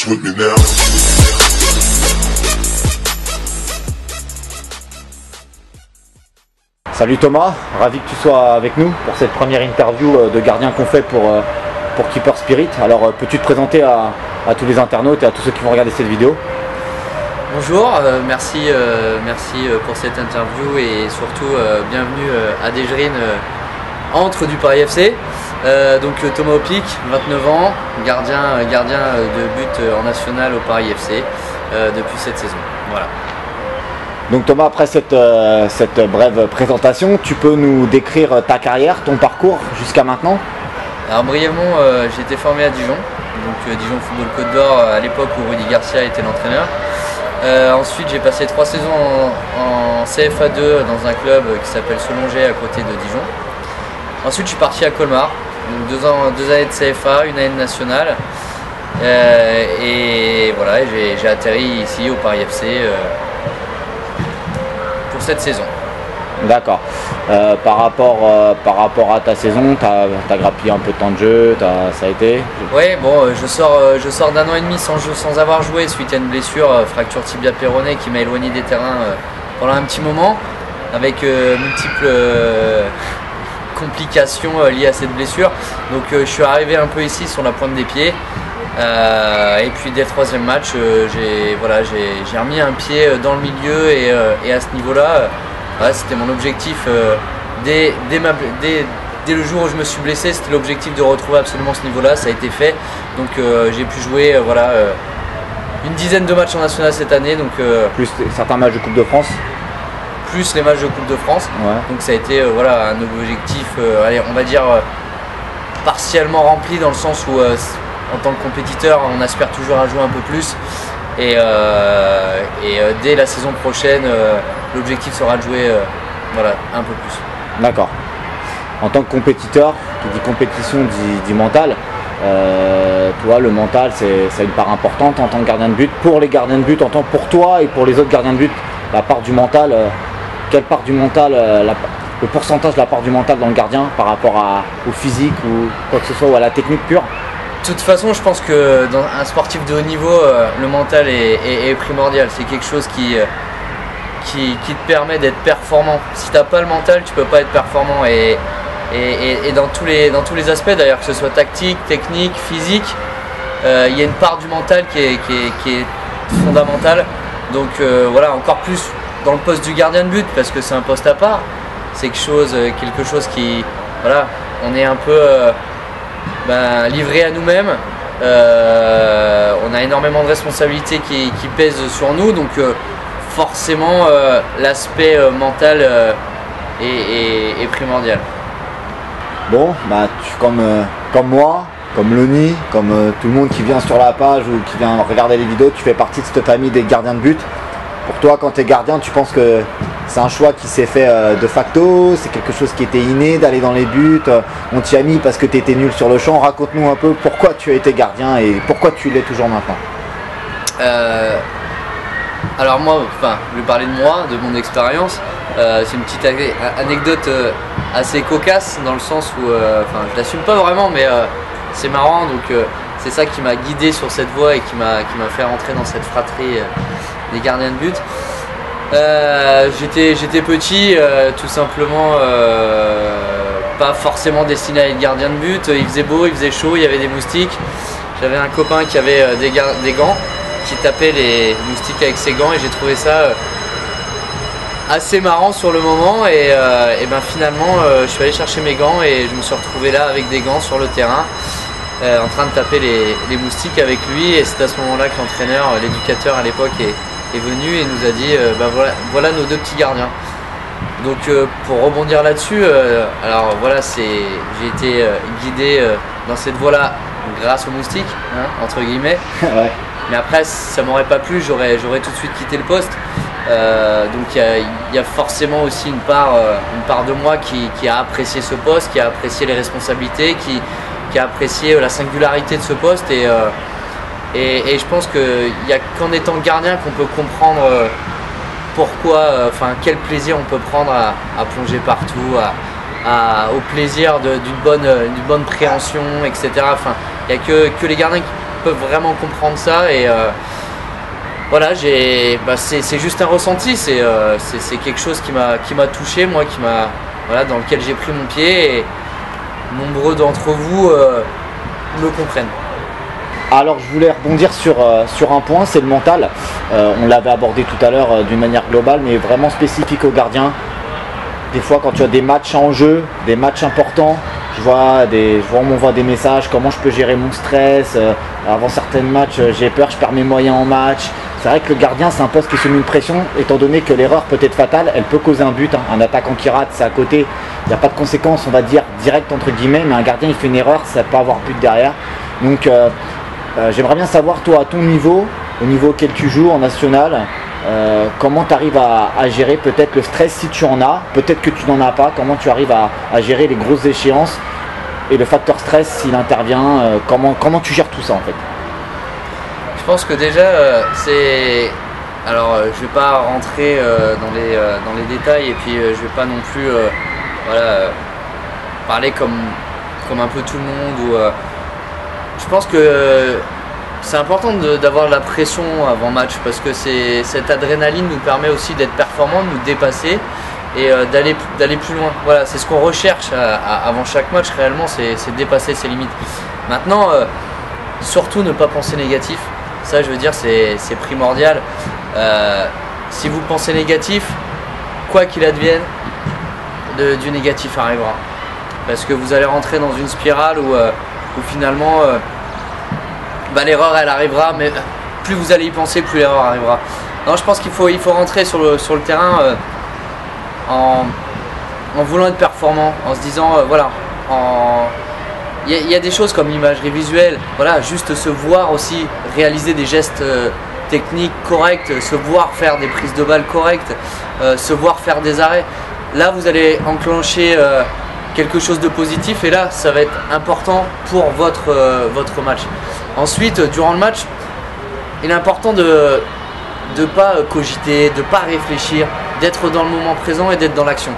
dance with me now. Salut Thomas, ravi que tu sois avec nous pour cette première interview de gardien qu'on fait pour Keeper Spirit. Alors peux-tu te présenter à tous les internautes et à tous ceux qui vont regarder cette vidéo? Bonjour, merci pour cette interview et surtout bienvenue à Desgerines entre du Paris FC. Donc Thomas Opic, 29 ans, gardien de but en national au Paris FC depuis cette saison. Voilà. Donc Thomas, après cette brève présentation, tu peux nous décrire ta carrière, ton parcours jusqu'à maintenant? Alors brièvement, j'ai été formé à Dijon, donc Dijon Football Côte d'Or à l'époque où Rudy Garcia était l'entraîneur. Ensuite j'ai passé 3 saisons en CFA2 dans un club qui s'appelle Solongé à côté de Dijon. Ensuite je suis parti à Colmar, donc 2 années de CFA, 1 année de nationale. Et voilà, j'ai atterri ici au Paris FC pour cette saison. D'accord. Par rapport à ta saison, tu as grappillé un peu de temps de jeu, ça a été? Oui, bon, je sors d'1 an et demi sans avoir joué suite à une blessure, fracture tibia péroné qui m'a éloigné des terrains pendant un petit moment, avec multiples complications liées à cette blessure. Donc je suis arrivé un peu ici sur la pointe des pieds. Et puis dès le 3e match, j'ai remis un pied dans le milieu et à ce niveau-là, c'était mon objectif. Dès le jour où je me suis blessé, c'était l'objectif de retrouver absolument ce niveau-là. Ça a été fait. Donc j'ai pu jouer une dizaine de matchs en national cette année. Donc, plus certains matchs de Coupe de France? Plus les matchs de Coupe de France. Ouais. Donc ça a été un objectif, on va dire, partiellement rempli dans le sens où en tant que compétiteur, on aspire toujours à jouer un peu plus. Et dès la saison prochaine, l'objectif sera de jouer un peu plus. D'accord. En tant que compétiteur, qui dit compétition dit mental. Toi, le mental, c'est une part importante en tant que gardien de but. Pour les gardiens de but, pour toi et pour les autres gardiens de but, la part du mental, quelle part du mental, le pourcentage de la part du mental dans le gardien par rapport au physique ou quoi que ce soit, ou à la technique pure? De toute façon, je pense que dans un sportif de haut niveau, le mental est primordial. C'est quelque chose qui te permet d'être performant. Si tu n'as pas le mental, tu ne peux pas être performant. Et dans tous les aspects d'ailleurs, que ce soit tactique, technique, physique, il y a une part du mental qui est fondamentale. Donc encore plus dans le poste du gardien de but, parce que c'est un poste à part. C'est quelque chose qui, on est un peu livré à nous-mêmes. On a énormément de responsabilités qui pèsent sur nous, donc forcément l'aspect mental est primordial. Bon, comme moi, comme Loni, comme tout le monde qui vient sur la page ou qui vient regarder les vidéos, tu fais partie de cette famille des gardiens de but. Pour toi, quand tu es gardien, tu penses que c'est un choix qui s'est fait de facto, c'est quelque chose qui était inné d'aller dans les buts, on t'y a mis parce que tu étais nul sur le champ. Raconte-nous un peu pourquoi tu as été gardien et pourquoi tu l'es toujours maintenant. Alors moi, je vais parler de moi, de mon expérience. C'est une petite anecdote assez cocasse dans le sens où, je l'assume pas vraiment, mais c'est marrant. Donc c'est ça qui m'a guidé sur cette voie et qui m'a fait rentrer dans cette fratrie des gardiens de but. J'étais petit, tout simplement pas forcément destiné à être gardien de but. Il faisait beau, il faisait chaud, il y avait des moustiques. J'avais un copain qui avait des gants, qui tapait les moustiques avec ses gants, et j'ai trouvé ça assez marrant sur le moment. Et finalement je suis allé chercher mes gants et je me suis retrouvé là avec des gants sur le terrain, en train de taper les moustiques avec lui. Et c'est à ce moment là que l'entraîneur, l'éducateur à l'époque, est venu et nous a dit voilà nos 2 petits gardiens. Donc pour rebondir là-dessus, j'ai été guidé dans cette voie-là grâce aux moustiques, entre guillemets. Ouais. Mais après, ça m'aurait pas plu, j'aurais tout de suite quitté le poste. Donc il y a forcément aussi une part de moi qui a apprécié ce poste, qui a apprécié les responsabilités, qui a apprécié la singularité de ce poste. Et je pense qu'il n'y a qu'en étant gardien qu'on peut comprendre pourquoi, quel plaisir on peut prendre à plonger partout, au plaisir d'une bonne préhension, etc. Il n'y a que les gardiens peuvent vraiment comprendre ça. Et voilà, c'est juste un ressenti, c'est quelque chose qui m'a touché, moi, voilà, dans lequel j'ai pris mon pied, et nombreux d'entre vous me comprennent. Alors je voulais rebondir sur un point, c'est le mental. On l'avait abordé tout à l'heure d'une manière globale, mais vraiment spécifique aux gardiens. Des fois quand tu as des matchs en jeu, des matchs importants, on m'envoie des messages, comment je peux gérer mon stress, avant certains matchs j'ai peur, je perds mes moyens en match. C'est vrai que le gardien, c'est un poste qui se met une pression, étant donné que l'erreur peut être fatale, elle peut causer un but, hein. Un attaquant qui rate, c'est à côté, il n'y a pas de conséquences, on va dire, directes entre guillemets, mais un gardien il fait une erreur, ça peut avoir but derrière. Donc j'aimerais bien savoir, toi, à ton niveau, au niveau auquel tu joues en national, comment tu arrives à gérer peut-être le stress si tu en as, peut-être que tu n'en as pas, comment tu arrives à gérer les grosses échéances et le facteur stress s'il intervient, comment tu gères tout ça en fait? Je pense que déjà, alors je vais pas rentrer dans les détails, et puis je vais pas non plus parler comme un peu tout le monde. Je pense que c'est important d'avoir de la pression avant match, parce que cette adrénaline nous permet aussi d'être performants, de nous dépasser et d'aller plus loin. Voilà, c'est ce qu'on recherche avant chaque match réellement, c'est dépasser ses limites. Maintenant, surtout ne pas penser négatif. Ça, je veux dire, c'est primordial. Si vous pensez négatif, quoi qu'il advienne, du négatif arrivera. Parce que vous allez rentrer dans une spirale où finalement, l'erreur, elle arrivera, mais plus vous allez y penser, plus l'erreur arrivera. Non, je pense qu'il faut rentrer sur le terrain en voulant être performant, en se disant, voilà, il y a des choses comme l'imagerie visuelle, voilà, juste se voir aussi réaliser des gestes techniques corrects, se voir faire des prises de balles correctes, se voir faire des arrêts. Là, vous allez enclencher quelque chose de positif, et là, ça va être important pour votre match. Ensuite, durant le match, il est important de ne pas cogiter, de ne pas réfléchir, d'être dans le moment présent et d'être dans l'action.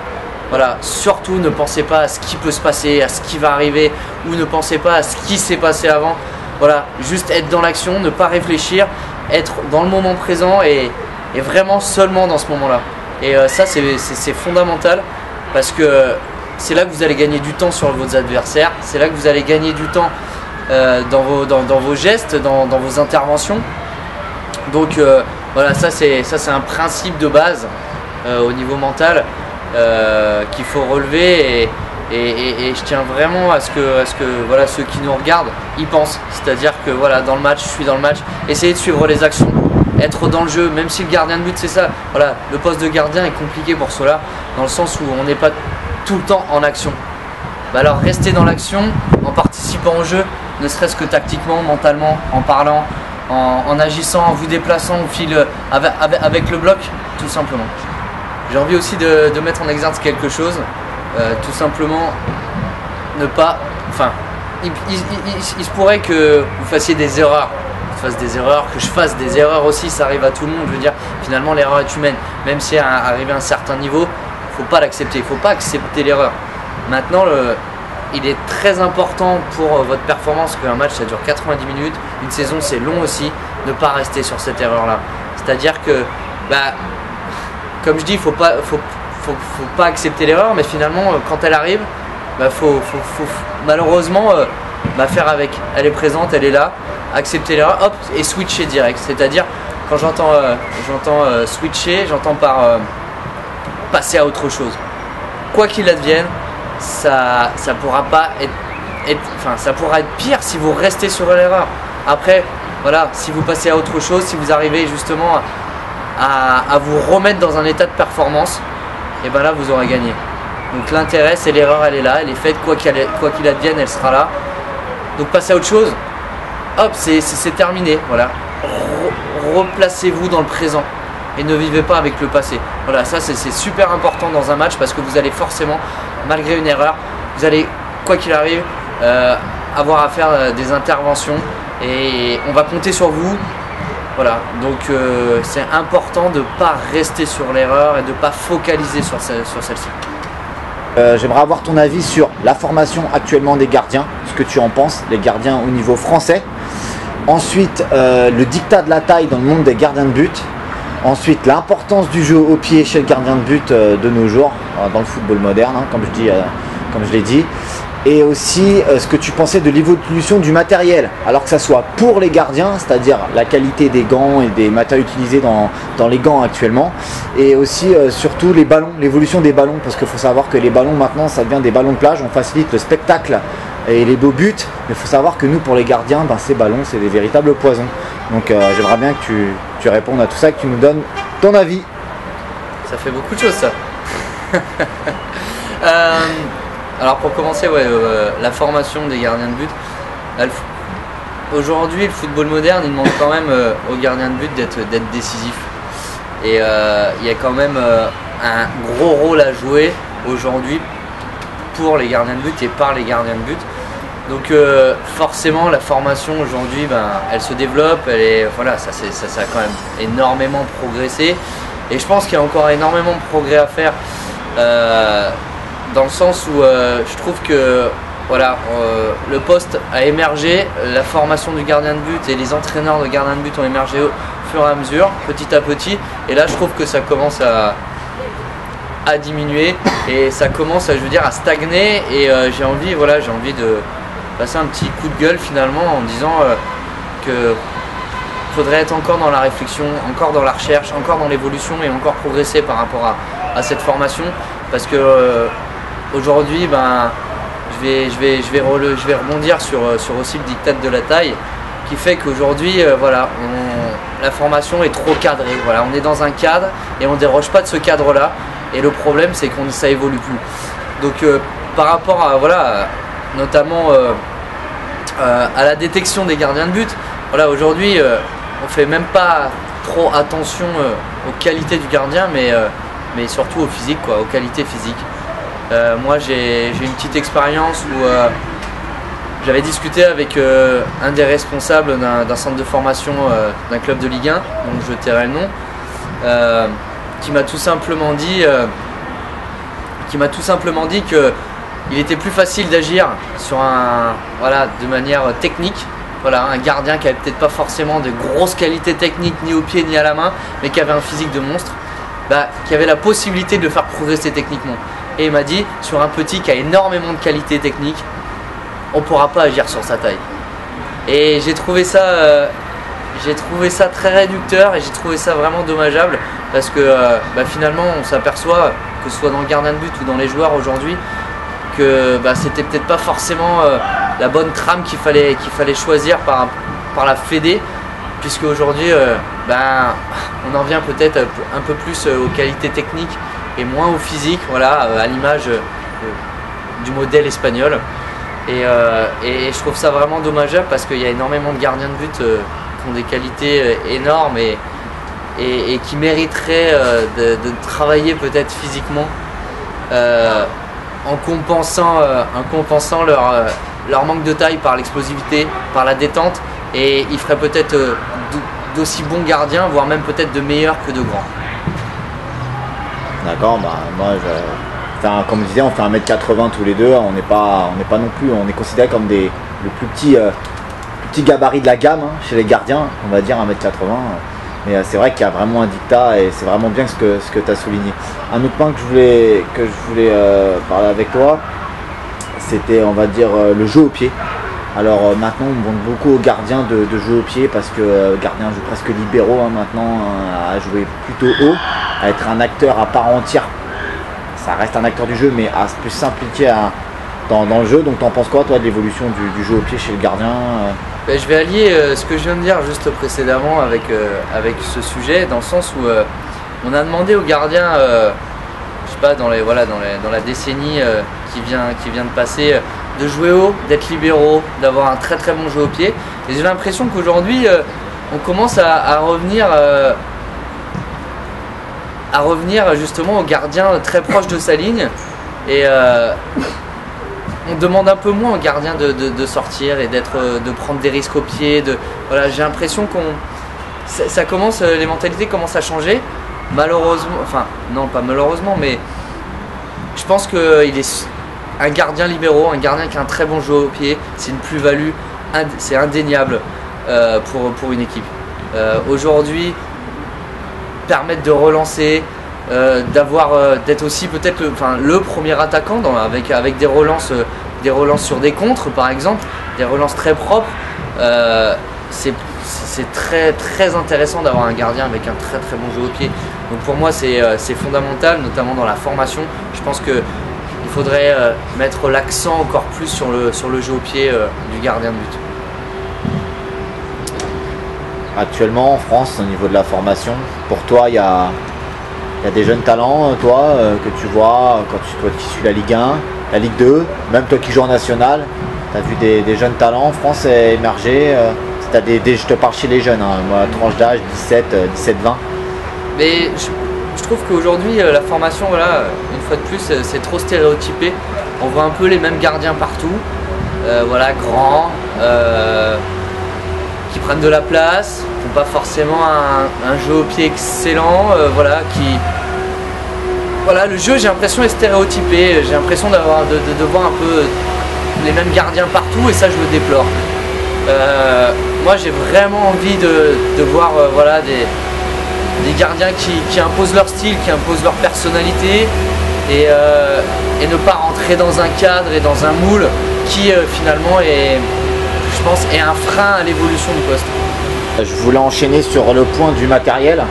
Voilà, surtout ne pensez pas à ce qui peut se passer, à ce qui va arriver, ou ne pensez pas à ce qui s'est passé avant. Voilà, juste être dans l'action, ne pas réfléchir, être dans le moment présent et vraiment seulement dans ce moment-là. Et ça, c'est fondamental, parce que c'est là que vous allez gagner du temps sur vos adversaires, c'est là que vous allez gagner du temps dans vos gestes, dans vos interventions. Donc voilà, ça c'est un principe de base au niveau mental qu'il faut relever, et je tiens vraiment à ce que voilà, ceux qui nous regardent y pensent. C'est-à-dire que voilà, dans le match, je suis dans le match, essayez de suivre les actions, être dans le jeu, même si le gardien de but, c'est ça. Voilà, le poste de gardien est compliqué pour cela, dans le sens où on n'est pas tout le temps en action. Alors restez dans l'action en participant au jeu, ne serait-ce que tactiquement, mentalement, en parlant, en agissant, en vous déplaçant au fil avec le bloc, tout simplement. J'ai envie aussi de mettre en exergue quelque chose, tout simplement ne pas... Enfin, il se pourrait que vous fassiez des erreurs, que je fasse des erreurs aussi, ça arrive à tout le monde. Je veux dire, finalement l'erreur est humaine, même si arrivé à un certain niveau, il ne faut pas l'accepter, il ne faut pas accepter l'erreur. Maintenant, il est très important pour votre performance qu'un match ça dure 90 minutes, une saison c'est long aussi, ne pas rester sur cette erreur-là. C'est-à-dire que, comme je dis, faut pas accepter l'erreur, mais finalement, quand elle arrive, faut malheureusement faire avec. Elle est présente, elle est là, accepter l'erreur, hop, et switcher direct. C'est-à-dire, quand j'entends switcher, j'entends par passer à autre chose. Quoi qu'il advienne, ça pourra pas ça pourra être pire si vous restez sur l'erreur. Après, voilà, si vous passez à autre chose, si vous arrivez justement à vous remettre dans un état de performance, et là vous aurez gagné. Donc l'intérêt, c'est l'erreur, elle est là, elle est faite, quoi qu'il advienne, elle sera là. Donc passez à autre chose, hop, c'est terminé, voilà. Replacez-vous dans le présent et ne vivez pas avec le passé. Voilà, ça c'est super important dans un match, parce que vous allez forcément, malgré une erreur, vous allez, quoi qu'il arrive, avoir à faire des interventions, et on va compter sur vous. Voilà, donc c'est important de ne pas rester sur l'erreur et de ne pas focaliser sur celle-ci. J'aimerais avoir ton avis sur la formation actuellement des gardiens, ce que tu en penses, les gardiens au niveau français. Ensuite, le dictat de la taille dans le monde des gardiens de but. Ensuite, l'importance du jeu au pied chez le gardien de but de nos jours, dans le football moderne, hein, comme je l'ai dit. Et aussi ce que tu pensais de l'évolution du matériel, alors que ça soit pour les gardiens, c'est-à-dire la qualité des gants et des matériaux utilisés dans les gants actuellement, et aussi surtout les ballons, l'évolution des ballons, parce qu'il faut savoir que les ballons maintenant ça devient des ballons de plage, on facilite le spectacle et les beaux buts, mais il faut savoir que nous pour les gardiens, ces ballons c'est des véritables poisons. Donc j'aimerais bien que tu répondes à tout ça, que tu nous donnes ton avis. Ça fait beaucoup de choses ça. Alors pour commencer, la formation des gardiens de but. Aujourd'hui, le football moderne, il demande quand même aux gardiens de but d'être décisif. Et il y a quand même un gros rôle à jouer aujourd'hui pour les gardiens de but et par les gardiens de but. Donc forcément, la formation aujourd'hui, elle se développe. Ça a quand même énormément progressé. Et je pense qu'il y a encore énormément de progrès à faire. Dans le sens où je trouve que le poste a émergé, la formation du gardien de but et les entraîneurs de gardiens de but ont émergé au fur et à mesure, petit à petit, et là je trouve que ça commence à diminuer et ça commence à stagner, et j'ai envie de passer un petit coup de gueule finalement en disant que faudrait être encore dans la réflexion, encore dans la recherche, encore dans l'évolution et encore progresser par rapport à cette formation, parce que aujourd'hui, je vais rebondir sur aussi le diktat de la taille, qui fait qu'aujourd'hui, la formation est trop cadrée. Voilà, on est dans un cadre et on ne déroge pas de ce cadre-là. Et le problème, c'est que ça évolue plus. Donc, par rapport à notamment à la détection des gardiens de but, aujourd'hui, on fait même pas trop attention aux qualités du gardien, mais surtout au physique, aux qualités physiques. Moi j'ai une petite expérience où j'avais discuté avec un des responsables d'un centre de formation d'un club de Ligue 1, donc je tairai le nom, qui m'a tout simplement dit qu'il était plus facile d'agir sur de manière technique. Un gardien qui avait peut-être pas forcément de grosses qualités techniques ni au pied ni à la main, mais qui avait un physique de monstre, qui avait la possibilité de le faire progresser techniquement. Et il m'a dit, sur un petit qui a énormément de qualité technique, on ne pourra pas agir sur sa taille. Et j'ai trouvé ça très réducteur, et j'ai trouvé ça vraiment dommageable, parce que finalement on s'aperçoit, que ce soit dans le gardien de but ou dans les joueurs aujourd'hui, que c'était peut-être pas forcément la bonne trame qu'il fallait choisir par la fédé, puisque aujourd'hui on en vient peut-être un peu plus aux qualités techniques et moins au physique, à l'image du modèle espagnol. Et je trouve ça vraiment dommageable, parce qu'il y a énormément de gardiens de but qui ont des qualités énormes et qui mériteraient de travailler peut-être physiquement en compensant leur manque de taille par l'explosivité, par la détente, et ils feraient peut-être d'aussi bons gardiens, voire même peut-être de meilleurs que de grands. D'accord, comme je disais, on fait 1m80 tous les deux, on n'est pas non plus, on est considéré comme le plus petit gabarit de la gamme chez les gardiens, on va dire 1m80. Mais c'est vrai qu'il y a vraiment un dictat, et c'est vraiment bien ce que tu as souligné. Un autre point que je voulais parler avec toi, c'était, on va dire, le jeu au pied. Alors maintenant on demande beaucoup aux gardiens de jouer au pied, parce que le gardien joue presque libéraux maintenant, à jouer plutôt haut, à être un acteur à part entière. Ça reste un acteur du jeu, mais à plus s'impliquer dans le jeu. Donc t'en penses quoi toi de l'évolution du jeu au pied chez le gardien? Je vais allier ce que je viens de dire juste précédemment avec ce sujet, dans le sens où on a demandé aux gardiens, je sais pas, dans la décennie qui vient de passer, de jouer haut, d'être libéraux, d'avoir un très très bon jeu au pied. Et j'ai l'impression qu'aujourd'hui on commence à revenir justement aux gardiens très proches de sa ligne, et on demande un peu moins aux gardiens de sortir et de prendre des risques au pied. J'ai l'impression les mentalités commencent à changer. Malheureusement, enfin non pas malheureusement, mais je pense qu'il est un gardien libéraux, un gardien qui a un très bon jeu au pied, c'est une plus-value, c'est indéniable. pour une équipe. Aujourd'hui, permettre de relancer, d'être aussi peut-être le premier attaquant avec des relances sur des contres par exemple, des relances très propres. C'est très très intéressant d'avoir un gardien avec un très très bon jeu au pied. Donc pour moi c'est fondamental, notamment dans la formation. Je pense qu'il faudrait mettre l'accent encore plus sur le jeu au pied du gardien de but. Actuellement en France, au niveau de la formation, pour toi il y a des jeunes talents, toi, que tu vois quand toi qui suis la Ligue 1, la Ligue 2, même toi qui joues en national, tu as vu des jeunes talents en France émerger. Je te parle chez les jeunes, hein, moi, tranche d'âge 17-20. Mais je trouve qu'aujourd'hui la formation, voilà, une fois de plus, c'est trop stéréotypé. On voit un peu les mêmes gardiens partout, voilà, grands, qui prennent de la place, qui n'ont pas forcément un jeu au pied excellent, voilà, le jeu, j'ai l'impression, est stéréotypé. J'ai l'impression de voir un peu les mêmes gardiens partout, et ça je le déplore. Moi j'ai vraiment envie de voir des gardiens qui imposent leur style, qui imposent leur personnalité, et ne pas rentrer dans un cadre et dans un moule qui finalement je pense, est un frein à l'évolution du poste. Je voulais enchaîner sur le point du matériel.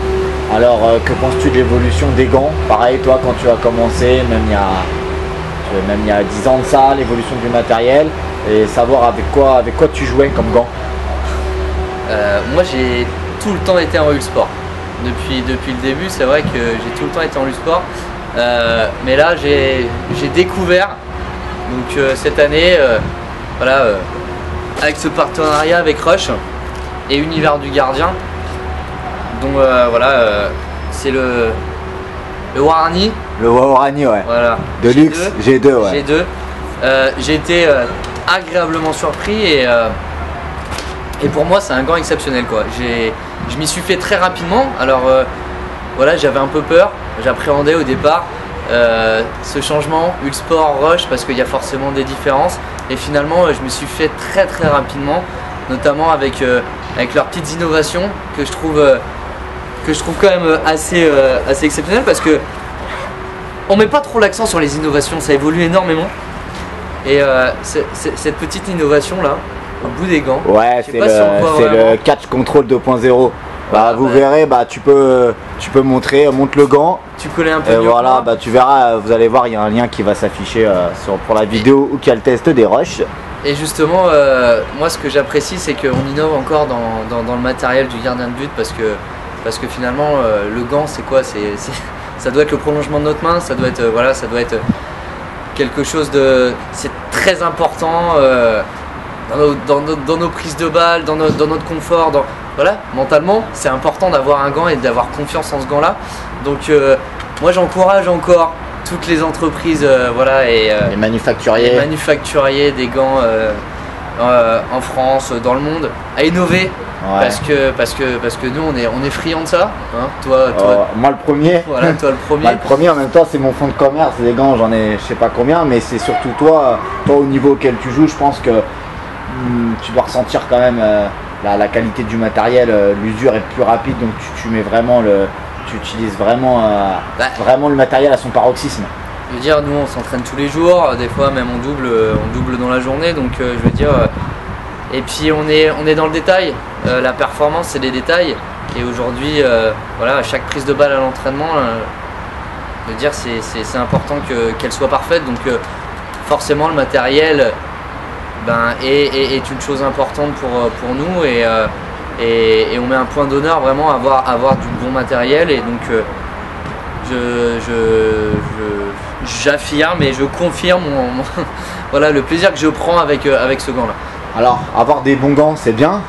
Alors que penses-tu de l'évolution des gants? Pareil, toi quand tu as commencé, même il y a 10 ans de ça, l'évolution du matériel, et savoir avec quoi tu jouais comme gants. Moi j'ai tout le temps été en Ulsport. Depuis le début, c'est vrai que j'ai tout le temps été en Ulsport. Mais là j'ai découvert, donc cette année, avec ce partenariat avec Rush et Univers du Gardien, donc c'est le Warani. Le Warani, ouais. Voilà. De luxe, G2, ouais. G2. J'ai été agréablement surpris, et pour moi c'est un gant exceptionnel, quoi. Je m'y suis fait très rapidement. Alors j'avais un peu peur, j'appréhendais au départ ce changement Ulsport Rush, parce qu'il y a forcément des différences, et finalement je me suis fait très très rapidement, notamment avec leurs petites innovations que je trouve quand même assez exceptionnelles, parce que on met pas trop l'accent sur les innovations, ça évolue énormément, et cette petite innovation là au bout des gants, ouais, c'est le catch control 2.0. Vous verrez, tu peux montrer, monte le gant. Tu collais un peu. Voilà, tu verras, vous allez voir, il y a un lien qui va s'afficher pour la vidéo où il y a le test des rushs. Et justement, moi ce que j'apprécie, c'est qu'on innove encore dans le matériel du gardien de but, parce que finalement le gant c'est quoi, ça doit être le prolongement de notre main, ça doit être quelque chose de, c'est très important dans nos prises de balles, dans notre confort, mentalement c'est important d'avoir un gant et d'avoir confiance en ce gant là. Donc moi j'encourage encore toutes les entreprises les manufacturiers des gants en France, dans le monde, à innover. Ouais. Parce que nous on est friands de ça, hein. Toi moi le premier. Voilà, toi le premier. Moi, le premier, en même temps c'est mon fonds de commerce, des gants j'en ai je sais pas combien, mais c'est surtout toi au niveau auquel tu joues, je pense que tu dois ressentir quand même la qualité du matériel, l'usure est plus rapide, donc tu mets vraiment tu utilises vraiment le matériel à son paroxysme. Je veux dire, nous on s'entraîne tous les jours, des fois même on double dans la journée, donc je veux dire, et puis on est dans le détail, la performance c'est des détails, et aujourd'hui chaque prise de balle à l'entraînement, je veux dire c'est important qu'elle soit parfaite, donc forcément le matériel est une chose importante pour nous, et on met un point d'honneur vraiment à avoir du bon matériel, et donc j'affirme et je confirme le plaisir que je prends avec ce gant là. Alors avoir des bons gants c'est bien,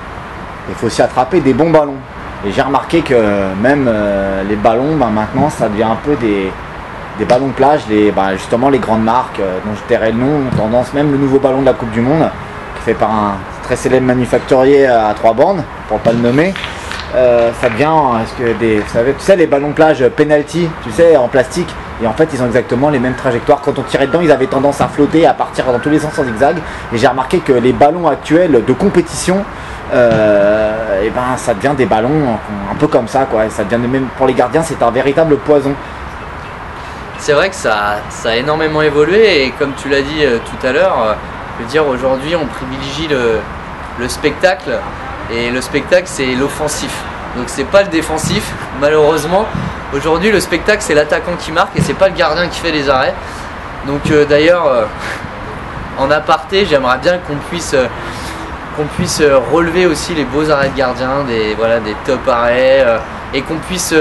il faut aussi attraper des bons ballons, et j'ai remarqué que même les ballons maintenant ça devient un peu des ballons de plage, justement les grandes marques dont je tairai le nom ont tendance, même le nouveau ballon de la Coupe du Monde qui est fait par un très célèbre manufacturier à 3 bandes, pour pas le nommer, ça devient tu sais les ballons de plage penalty, tu sais, en plastique, et en fait ils ont exactement les mêmes trajectoires. Quand on tirait dedans ils avaient tendance à flotter, à partir dans tous les sens en zigzag, et j'ai remarqué que les ballons actuels de compétition et ben ça devient des ballons un peu comme ça, quoi. Et ça devient, même pour les gardiens, c'est un véritable poison. C'est vrai que ça a énormément évolué et comme tu l'as dit tout à l'heure, je veux dire aujourd'hui on privilégie le spectacle et le spectacle c'est l'offensif. Donc c'est pas le défensif malheureusement. Aujourd'hui le spectacle c'est l'attaquant qui marque et c'est pas le gardien qui fait les arrêts. Donc d'ailleurs en aparté j'aimerais bien qu'on puisse relever aussi les beaux arrêts de gardien, des top arrêts et qu'on puisse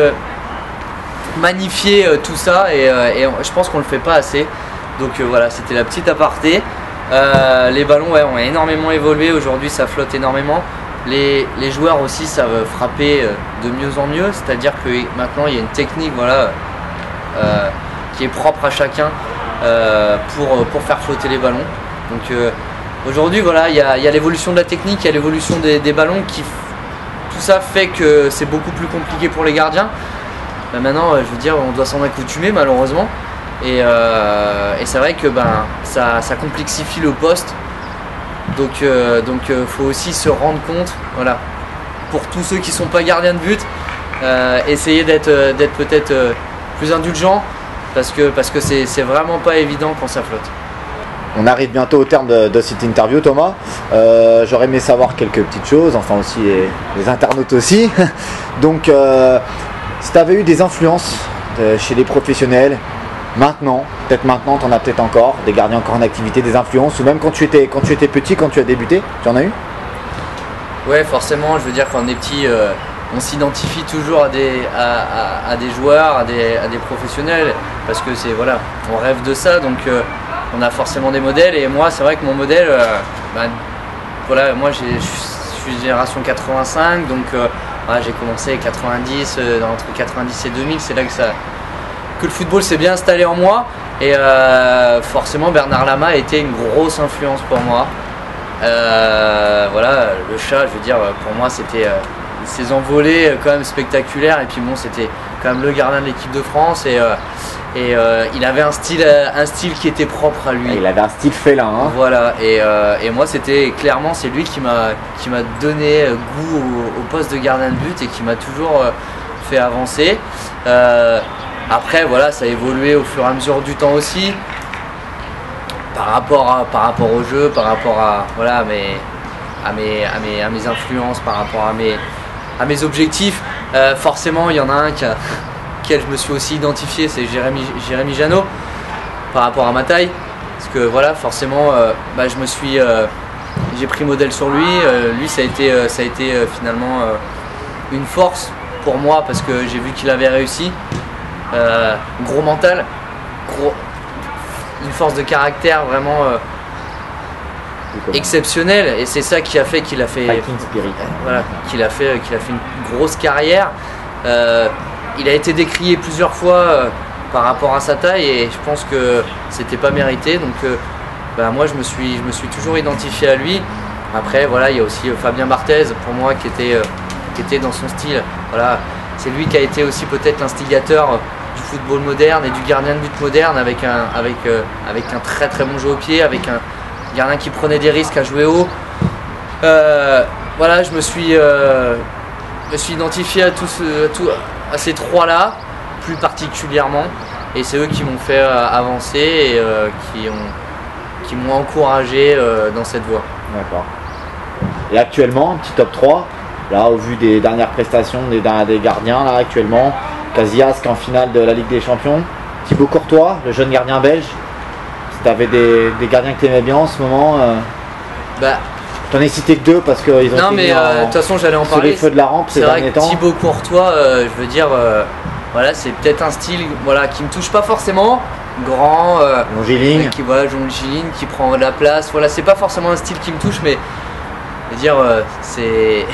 magnifier tout ça et je pense qu'on le fait pas assez. Donc voilà, c'était la petite aparté. Les ballons ont énormément évolué, aujourd'hui ça flotte énormément. Les joueurs aussi savent frapper de mieux en mieux, c'est-à-dire que maintenant il y a une technique qui est propre à chacun pour faire flotter les ballons. Donc aujourd'hui voilà, il y a l'évolution de la technique, il y a l'évolution des ballons tout ça fait que c'est beaucoup plus compliqué pour les gardiens. Maintenant, je veux dire, on doit s'en accoutumer malheureusement, et c'est vrai que ça complexifie le poste. Donc, faut aussi se rendre compte, voilà, pour tous ceux qui sont pas gardiens de but, essayer d'être peut-être plus indulgent, parce que c'est vraiment pas évident quand ça flotte. On arrive bientôt au terme de cette interview, Thomas. J'aurais aimé savoir quelques petites choses, enfin aussi les internautes aussi. Donc si tu avais eu des influences chez les professionnels, peut-être maintenant, tu en as peut-être encore, des gardiens encore en activité, des influences, ou même quand tu étais petit, quand tu as débuté, tu en as eu? Ouais, forcément, je veux dire, quand on est petit, on s'identifie toujours à des joueurs, à des professionnels, parce que on rêve de ça, donc on a forcément des modèles, et moi, c'est vrai que mon modèle, moi je suis génération 85, donc j'ai commencé avec 90, entre 90 et 2000, c'est là que le football s'est bien installé en moi. Et forcément Bernard Lama a été une grosse influence pour moi. Le chat, je veux dire, pour moi c'était ses envolées quand même spectaculaires. Et puis bon, c'était quand même le gardien de l'équipe de France. Et il avait un style qui était propre à lui. Il avait un style félin. Hein. Voilà, et moi c'est lui qui m'a donné goût au poste de gardien de but et qui m'a toujours fait avancer. Après voilà, ça a évolué au fur et à mesure du temps aussi. Par rapport au jeu, par rapport à mes influences, par rapport à mes objectifs. Forcément il y en a un je me suis aussi identifié, c'est Jérémy Janot, par rapport à ma taille, parce que voilà, forcément j'ai pris modèle sur lui. Lui ça a été finalement une force pour moi, parce que j'ai vu qu'il avait réussi. Gros mental, une force de caractère vraiment exceptionnelle, et c'est ça qui a fait qu'il a fait une grosse carrière. Il a été décrié plusieurs fois par rapport à sa taille, et je pense que c'était pas mérité. Donc moi je me suis toujours identifié à lui. Après voilà, il y a aussi Fabien Barthez pour moi qui était dans son style. Voilà, c'est lui qui a été aussi peut-être l'instigateur du football moderne et du gardien de but moderne, avec un très très bon jeu au pied, avec un gardien qui prenait des risques à jouer haut. Je me suis identifié à ces trois-là, plus particulièrement, et c'est eux qui m'ont fait avancer et qui m'ont encouragé dans cette voie. D'accord. Et actuellement, un petit top 3, là au vu des dernières prestations des gardiens, là actuellement, Casillas qui est en finale de la Ligue des Champions, Thibaut Courtois, le jeune gardien belge. Si tu avais des gardiens que tu aimais bien en ce moment, t'en ai cité que deux parce qu'ils ont été de toute façon j'allais en parler. Les feux de la rampe ces derniers temps. Thibaut Courtois, je veux dire, c'est peut-être un style qui me touche pas forcément. Grand, longiligne, qui prend de la place. Voilà, c'est pas forcément un style qui me touche, mais je veux dire, c'est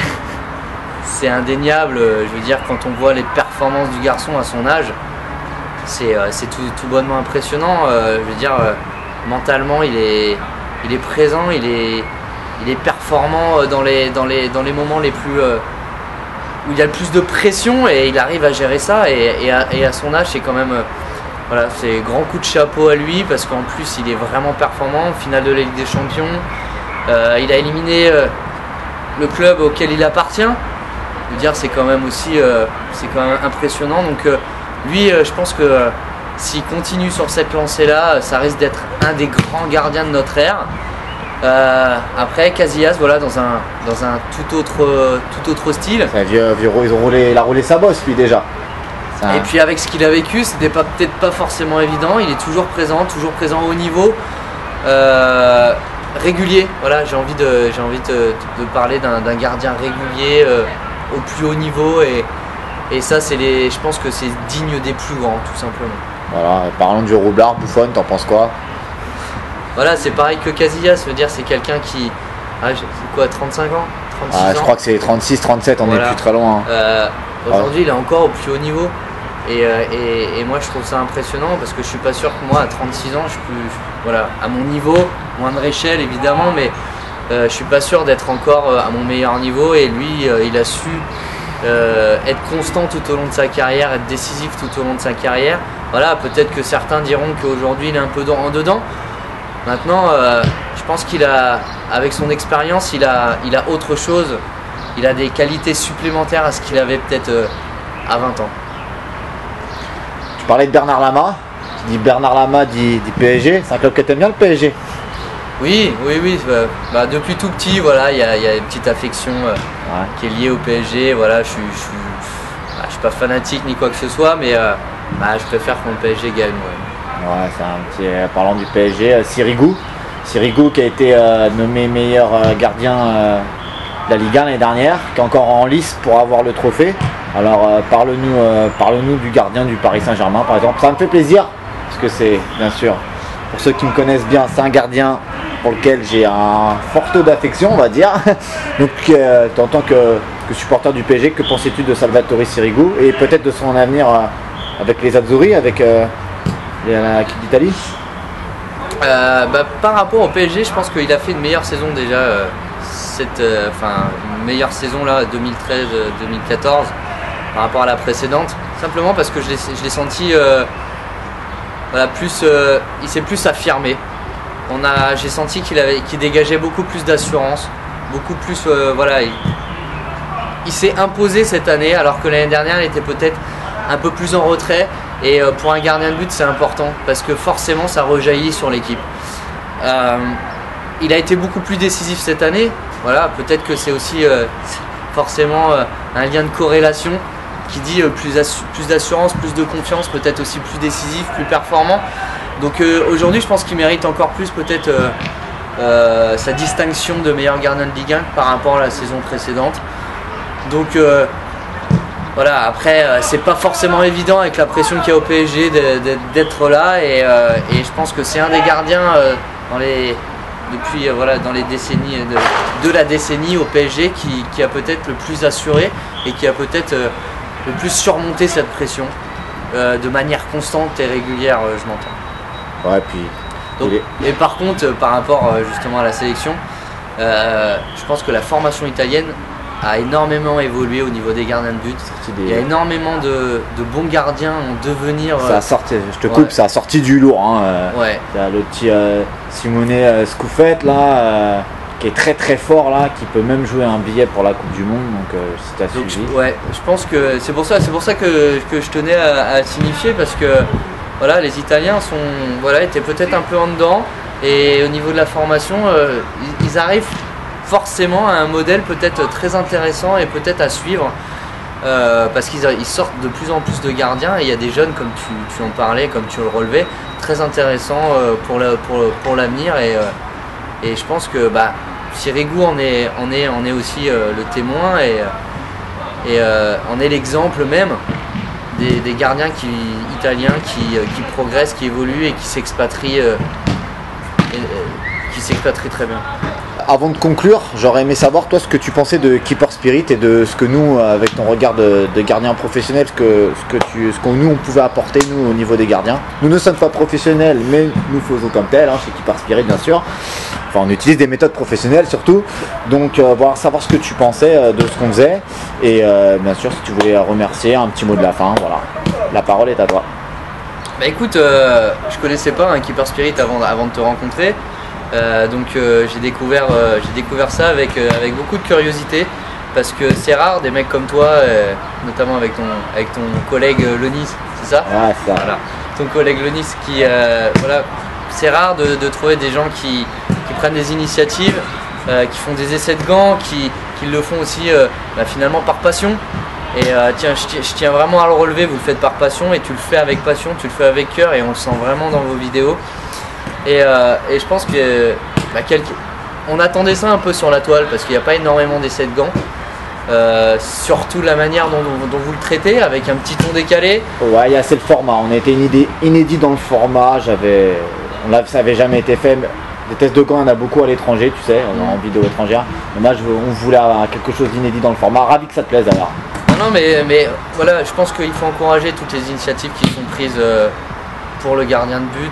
indéniable. Je veux dire, quand on voit les performances du garçon à son âge, c'est tout bonnement impressionnant. Je veux dire, mentalement, il est présent, il est performant dans les moments les plus où il y a le plus de pression, et il arrive à gérer ça, et à son âge c'est quand même c'est grand coup de chapeau à lui, parce qu'en plus il est vraiment performant. Finale de la Ligue des Champions, il a éliminé le club auquel il appartient. Je veux dire, c'est quand même aussi c'est quand même impressionnant. Donc lui, je pense que s'il continue sur cette lancée-là, ça risque d'être un des grands gardiens de notre ère. Après, Casillas, voilà, dans un tout autre style. Il a roulé sa bosse, lui, déjà. Et puis avec ce qu'il a vécu, c'était peut-être pas forcément évident. Il est toujours présent au haut niveau, régulier. Voilà, j'ai envie de parler d'un gardien régulier au plus haut niveau et ça, je pense que c'est digne des plus grands, tout simplement. Voilà, parlons du roublard, Buffon, t'en penses quoi? Voilà, c'est pareil que Casillas, je veux dire, c'est quelqu'un qui. C'est quoi, 35 ans 36 ans. Je crois que c'est 36, 37, on n'est plus très loin. Aujourd'hui, il est encore au plus haut niveau. Et moi, je trouve ça impressionnant parce que je suis pas sûr que moi, à 36 ans, voilà, à mon niveau, moindre échelle évidemment, mais je suis pas sûr d'être encore à mon meilleur niveau. Et lui, il a su être constant tout au long de sa carrière, être décisif tout au long de sa carrière. Voilà, peut-être que certains diront qu'aujourd'hui, il est un peu en dedans. Maintenant, je pense qu'il a, avec son expérience, il a autre chose. Il a des qualités supplémentaires à ce qu'il avait peut-être à 20 ans. Tu parlais de Bernard Lama. Tu dis Bernard Lama dit PSG. C'est un club que tu aimes bien, le PSG? Oui. Depuis tout petit, voilà, il y a une petite affection qui est liée au PSG. Voilà, je suis pas fanatique ni quoi que ce soit, mais je préfère que mon PSG gagne. Ouais, c'est un petit. Parlant du PSG, Sirigu qui a été nommé meilleur gardien de la Ligue 1 l'année dernière, qui est encore en lice pour avoir le trophée. Alors parle-nous du gardien du Paris Saint-Germain, par exemple. Ça me fait plaisir, parce que c'est, bien sûr, pour ceux qui me connaissent bien, c'est un gardien pour lequel j'ai un fort taux d'affection, on va dire. Donc en tant que supporter du PSG, que pensais-tu de Salvatore Sirigu et peut-être de son avenir avec les Azzurri, avec l'équipe d'Italie? Par rapport au PSG, je pense qu'il a fait une meilleure saison déjà, une meilleure saison là, 2013-2014 par rapport à la précédente, simplement parce que je l'ai senti il s'est plus affirmé. J'ai senti qu'il dégageait beaucoup plus d'assurance, beaucoup plus il s'est imposé cette année, alors que l'année dernière il était peut-être un peu plus en retrait. Et pour un gardien de but, c'est important parce que forcément ça rejaillit sur l'équipe. Il a été beaucoup plus décisif cette année. Voilà, peut-être que c'est aussi forcément un lien de corrélation qui dit plus d'assurance, plus de confiance, peut-être aussi plus décisif, plus performant. Donc aujourd'hui, je pense qu'il mérite encore plus peut-être sa distinction de meilleur gardien de Ligue 1 par rapport à la saison précédente. Donc voilà, après c'est pas forcément évident avec la pression qu'il y a au PSG d'être là et je pense que c'est un des gardiens dans les décennies de la décennie au PSG qui a peut-être le plus assuré et qui a peut-être le plus surmonté cette pression de manière constante et régulière, je m'entends. Ouais, puis. Donc, et par contre, par rapport justement à la sélection, je pense que la formation italienne a énormément évolué au niveau des gardiens de but. Il y a énormément de bons gardiens en devenir. Ça a sorti, je te coupe, ça a sorti du lourd. Ouais. Il y a le petit Simone Scuffet là, qui est très très fort là, qui peut même jouer un billet pour la Coupe du Monde. Donc si tu as suivi. Je pense que c'est pour ça que je tenais à signifier parce que voilà, les Italiens étaient peut-être un peu en dedans et au niveau de la formation, ils arrivent forcément à un modèle peut-être très intéressant et peut-être à suivre parce qu'ils sortent de plus en plus de gardiens et il y a des jeunes comme tu en parlais, comme tu le relevais, très intéressants pour l'avenir et je pense que Sirigu en est aussi le témoin et en est l'exemple même des gardiens italiens qui progressent, qui évoluent et qui s'expatrient très bien. Avant de conclure, j'aurais aimé savoir toi ce que tu pensais de Keeper Spirit et de ce que nous, avec ton regard de gardien professionnel, ce que nous on pouvait apporter nous au niveau des gardiens. Nous ne sommes pas professionnels, mais nous faisons comme tel, chez Keeper Spirit bien sûr. Enfin, on utilise des méthodes professionnelles surtout. Donc voilà, savoir ce que tu pensais de ce qu'on faisait et bien sûr si tu voulais remercier, un petit mot de la fin. Voilà, la parole est à toi. Écoute, je connaissais pas Keeper Spirit avant de te rencontrer. Donc j'ai découvert ça avec beaucoup de curiosité, parce que c'est rare des mecs comme toi, notamment avec ton collègue Lonis, c'est ça? Ouais, c'est ça. Voilà. Ton collègue Lonis qui voilà, c'est rare de trouver des gens qui prennent des initiatives, qui font des essais de gants, qui le font aussi finalement par passion. Et tiens, je tiens vraiment à le relever, vous le faites par passion et tu le fais avec passion, tu le fais avec cœur, et on le sent vraiment dans vos vidéos. Et je pense que on attendait ça un peu sur la toile, parce qu'il n'y a pas énormément d'essais de gants. Surtout la manière dont vous le traitez, avec un petit ton décalé. Ouais, c'est le format. On a été inédit dans le format. Ça n'avait jamais été fait. Des tests de gants, il y en a beaucoup à l'étranger, tu sais, en vidéo étrangère. Mais moi, on voulait avoir quelque chose d'inédit dans le format. Ravi que ça te plaise alors. Non, mais voilà, je pense qu'il faut encourager toutes les initiatives qui sont prises pour le gardien de but,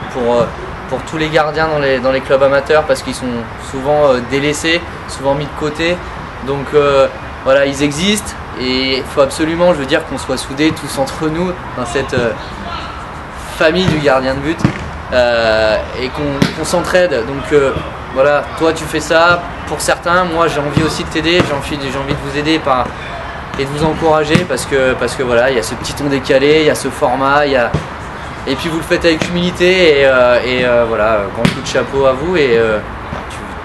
pour tous les gardiens dans les clubs amateurs, parce qu'ils sont souvent délaissés, souvent mis de côté. Donc voilà, ils existent, et il faut absolument, je veux dire, qu'on soit soudés tous entre nous dans cette famille du gardien de but, et qu'on s'entraide. Donc voilà, toi tu fais ça pour certains, moi j'ai envie aussi de t'aider, j'ai envie de vous aider et de vous encourager, parce que voilà, il y a ce petit ton décalé, il y a ce format, et puis vous le faites avec humilité, et voilà, grand coup de chapeau à vous, et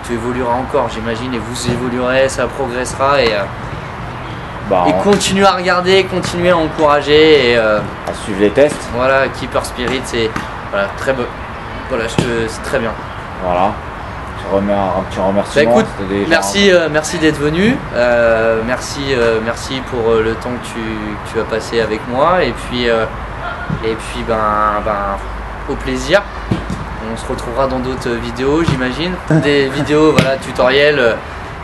tu évolueras encore, j'imagine, et vous évoluerez, ça progressera, et continuez à regarder, continuez à encourager, et à suivre les tests. Voilà, Keeper Spirit, c'est voilà, très beau. Voilà, c'est très bien. Voilà. Je remets un petit remerciement. Écoute, merci d'être venu. Merci pour le temps que tu as passé avec moi, et puis au plaisir. On se retrouvera dans d'autres vidéos, j'imagine. Des vidéos, voilà, tutoriels.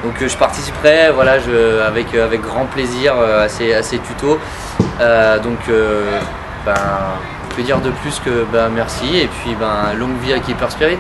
Donc je participerai, voilà, avec grand plaisir à ces tutos. Que dire de plus que merci, et puis longue vie à Keeper Spirit.